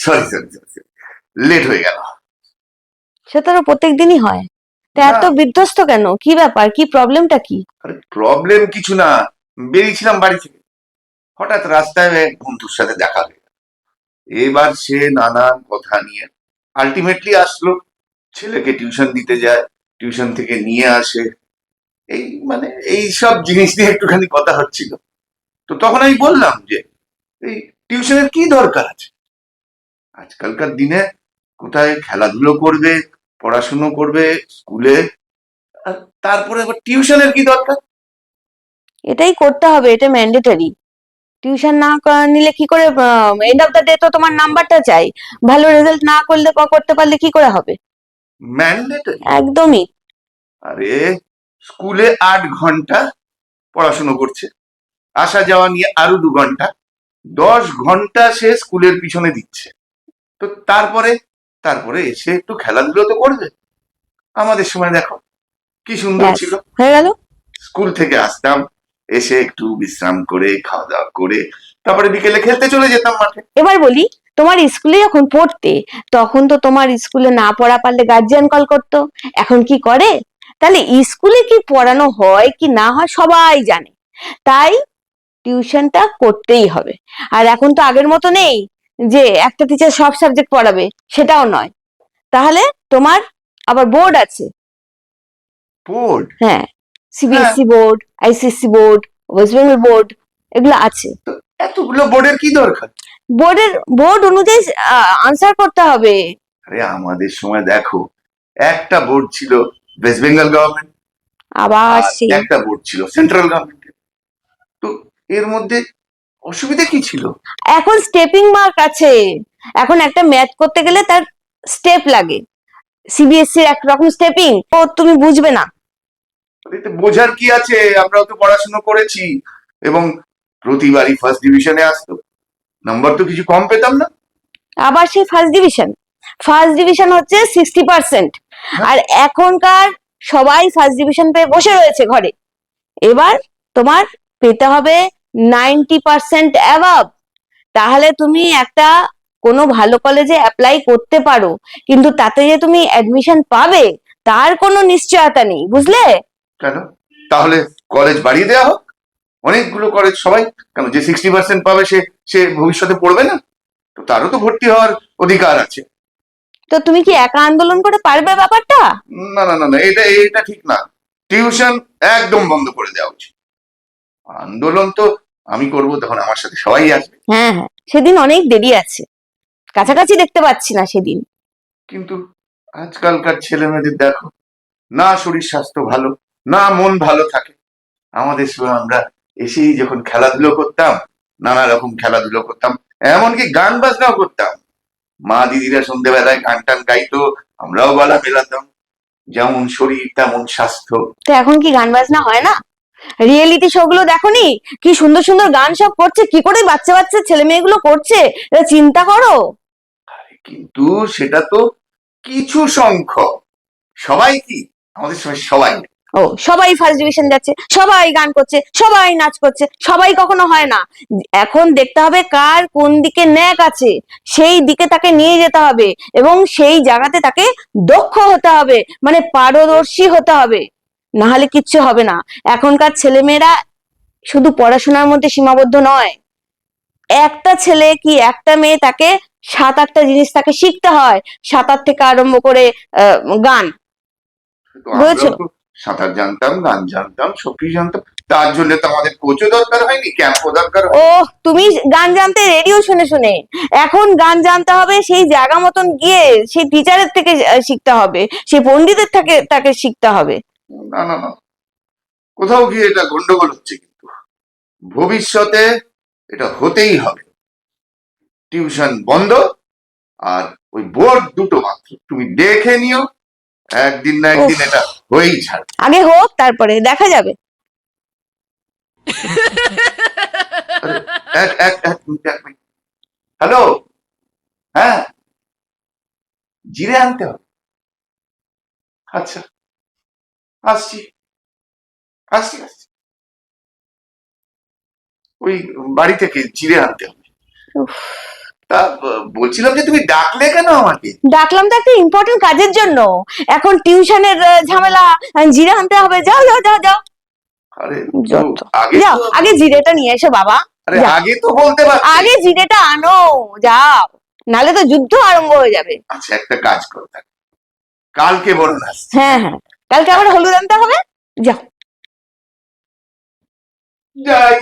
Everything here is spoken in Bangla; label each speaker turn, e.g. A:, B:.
A: সরি সরি সরি, লেট হয়ে গেল।
B: সে তো প্রত্যেক দিনই হয়। তা
A: না,
B: এত বিধ্বস্ত কেন? কি ব্যাপার? কি প্রবলেমটা কি?
A: আরে প্রবলেম কিছু না, বেরিয়েছিলাম বাড়ি থেকে, হঠাৎ রাস্তায় এক বন্ধুর সাথে দেখা হয়ে গেল। এবার সে নানান কথা নিয়ে আলটিমেটলি আসলো, ছেলেকে টিউশন দিতে যায়, টিউশন থেকে নিয়ে আসে, এই মানে এই সব জিনিস নিয়ে একটুখানি কথা হচ্ছিল। তো তখন আমি বললাম যে এই টিউশনের কি দরকার আছে, আজকালকার দিনে কোথায় খেলাধুলো করবে, পড়াশুনো করবে স্কুলে, আর তারপরে আবার টিউশনের কি দরকার।
B: এটাই করতে হবে, এটা ম্যান্ডেটরি। টিউশন না নিলে কি করে? এন্ড অফ দ্য ডে তো তোমার নাম্বারটা চাই। ভালো রেজাল্ট না করলে করতে পারলে কি করে হবে?
A: ম্যান্ডেটরি?
B: একদমই।
A: আরে স্কুলে 8 ঘন্টা পড়াশুনো করছে, আসা যাওয়া নিয়ে আরো 2 ঘন্টা, 10 ঘন্টা সে স্কুলের পিছনে দিচ্ছে। তো তারপরে তারপরে এসে একটু খেলাধুলো তো করবে। আমাদের সময় দেখো কি সুন্দর
B: ব্যাস,
A: ছিল,
B: হয়ে গেল।
A: স্কুল থেকে আসতাম, এসে একটু বিশ্রাম করে খাওয়া দাওয়া করে তারপরে বিকেলে খেলতে চলে যেতাম মাঠে।
B: এবার বলি, তোমার স্কুলে যখন পড়তে, তখন তো তোমার স্কুলে না পড়া পারলে গার্জিয়ান কল করতো। এখন কি করে? তাহলে স্কুলে কি পড়ানো হয় কি না হয় সবাই জানে। তাই টিউশনটা করতেই হবে। আর এখন তো আগের মতো নেই যে একটা টিচার সব সাবজেক্ট পড়াবে, সেটাও নয়। তাহলে তোমার আবার বোর্ড আছে।
A: বোর্ড?
B: হ্যাঁ,
A: হ্যাঁ,
B: CBSE board, ICSE board, West Bengal board, এগুলো আছে।
A: তো এতগুলো বোর্ডের কি দরকার?
B: বোর্ডের বোর্ড অনুযায়ী আনসার করতে হবে।
A: আরে আমাদের সময় দেখো, একটা বোর্ড ছিল ওয়েস্ট বেঙ্গল গভর্নমেন্ট,
B: আবার
A: আর
B: সেই
A: একটা বোর্ড ছিল সেন্ট্রাল গভর্নমেন্টের। তো এর মধ্যে অসুবিধা কি ছিল?
B: এখন স্টেপিং মার্ক আছে। এখন একটা ম্যাথ করতে গেলে তার স্টেপ লাগে। সিবিএসসি একরকম স্টেপিং, ও তুমি বুঝবে না।
A: এতে বোঝার কি আছে, আমরাও তো পড়াশুনো করেছি, এবং প্রতিবারই ফার্স্ট ডিভিশনে আসতো, নাম্বার তো কিছু কম পেতাম না।
B: আবার সেই ফার্স্ট ডিভিশন হচ্ছে 60%।
A: হ্যাঁ,
B: আর এখনকার সবাই ফার্স্ট ডিভিশন পেয়ে বসে রয়েছে ঘরে। এবার তোমার পেতে হবে 90% অ্যাভাব। তাহলে তুমি একটা কোনো ভালো কলেজে অ্যাপ্লাই করতে পারো। কিন্তু তাতে যে তুমি অ্যাডমিশন পাবে, তার কোনো নিশ্চয়তা নেই, বুঝলে?
A: কেন? তাহলে কলেজ বাড়িয়ে দেওয়া হোক, অনেকগুলো কলেজ, সবাই কেন, যে 60% পাবে সে সে ভবিষ্যতে পড়বে না? তো তারও তো ভর্তি হওয়ার অধিকার আছে।
B: তো তুমি কি একা আন্দোলন করে পারবে ব্যাপারটা?
A: না না না না, এটা এটা ঠিক না, টিউশন একদম বন্ধ করে দেওয়া উচিত। আন্দোলন তো আমি করব, তখন আমার সাথে সবাই আসবে।
B: হ্যাঁ হ্যাঁ, সেদিন অনেক দেরি আছে, কাছাকাছি দেখতে পাচ্ছি না সেদিন।
A: কিন্তু আজকালকার ছেলে মেয়েদের দেখো, না শরীর স্বাস্থ্য ভালো, না মন ভালো থাকে। আমাদের সময় আমরা এসেই যখন খেলাধুলো করতাম, নানা রকম খেলাধুলো করতাম, এমনকি গান বাজনাও করতাম। মা দিদিরা সন্ধ্যেবেলায় গান টান গাইতো, আমরাও গলা মেলাতাম। যেমন শরীর তেমন স্বাস্থ্য।
B: তো এখন কি গান বাজনা হয় না? রিয়েলিটি শো গুলো দেখোনি? কি সুন্দর সুন্দর গান সব করছে, কি করে বাচ্চা বাচ্চা ছেলে মেয়েগুলো করছে, এটা চিন্তা করো।
A: কিন্তু সেটা তো কিছু সংখ্যক, সবাই কি আমাদের সময় সবাই?
B: ও, সবাই ফার্স্ট ডিভিশন যাচ্ছে, সবাই গান করছে, সবাই নাচ করছে, সবাই কখনো হয় না। এখন দেখতে হবে কার কোন দিকে ন্যাক আছে, সেই দিকে তাকে নিয়ে যেতে হবে। এবং সেই জায়গাতে তাকে দক্ষ হতে হবে, মানে পারদর্শী হতে হবে। না হলে কিচ্ছু হবে না। এখনকার ছেলেমেয়েরা শুধু পড়াশোনার মধ্যে সীমাবদ্ধ নয়। একটা ছেলে কি একটা মেয়ে, তাকে 7-8টা জিনিস তাকে শিখতে হয়। সাঁতার থেকে আরম্ভ করে গান।
A: তো আমরাও
B: বুঝেছো?
A: তো সাঁতার জানতাম, গান জানতাম, সবকিছু জানতাম। তার জন্য তো আমাদের কোচও দরকার হয়নি, ক্যাম্পও দরকার
B: ও,
A: হয়নি।
B: তুমি গান জানতে রেডিও শুনে শুনে। এখন গান জানতে হবে সেই জায়গা মতন গিয়ে, সেই টিচারের থেকে শিখতে হবে, সেই পণ্ডিতের থেকে তাকে শিখতে হবে।
A: না না না, কোথাও গিয়ে এটা গন্ডগোল হচ্ছে কিন্তু। ভবিষ্যতে এটা হতেই হবে, টিউশন বন্ধ, আর ওই বোর্ড দুটো মাত্র তুমি দেখে নিও, একদিন না একদিন
B: উফ,
A: এটা হয়েই ছাড়বে।
B: আগে হোক, তারপরে দেখা যাবে।
A: আরে, এক মিনিট। হ্যালো, হ্যাঁ, জিরে আনতে হবে? আচ্ছা, আসছি আসছি আসছি। ওই বাড়ি থেকে জিরে আনতে হবে।
B: উফ,
A: তা বলছিলাম যে তুমি ডাকলে কেন আমাকে?
B: ডাকলাম তো একটা ইম্পর্টেন্ট কাজের জন্য। এখন টিউশনের ঝামেলা, জিরে আনতে হবে। যাও যাও যাও যাও।
A: আরে
B: যত
A: আগে
B: যাও,
A: তো
B: আগে জিরেটা নিয়ে এসো বাবা।
A: আরে
B: যাও,
A: আগে তো বলতে পারতে।
B: আগে জিরেটা আনো, যাও, নালে তো যুদ্ধ আরম্ভ হয়ে যাবে।
A: আচ্ছা একটা কাজ করো, কালকে বরং আসছি।
B: হ্যাঁ হ্যাঁ, কালকে আবার হলুদ আনতে হবে। যাও।
A: যাই।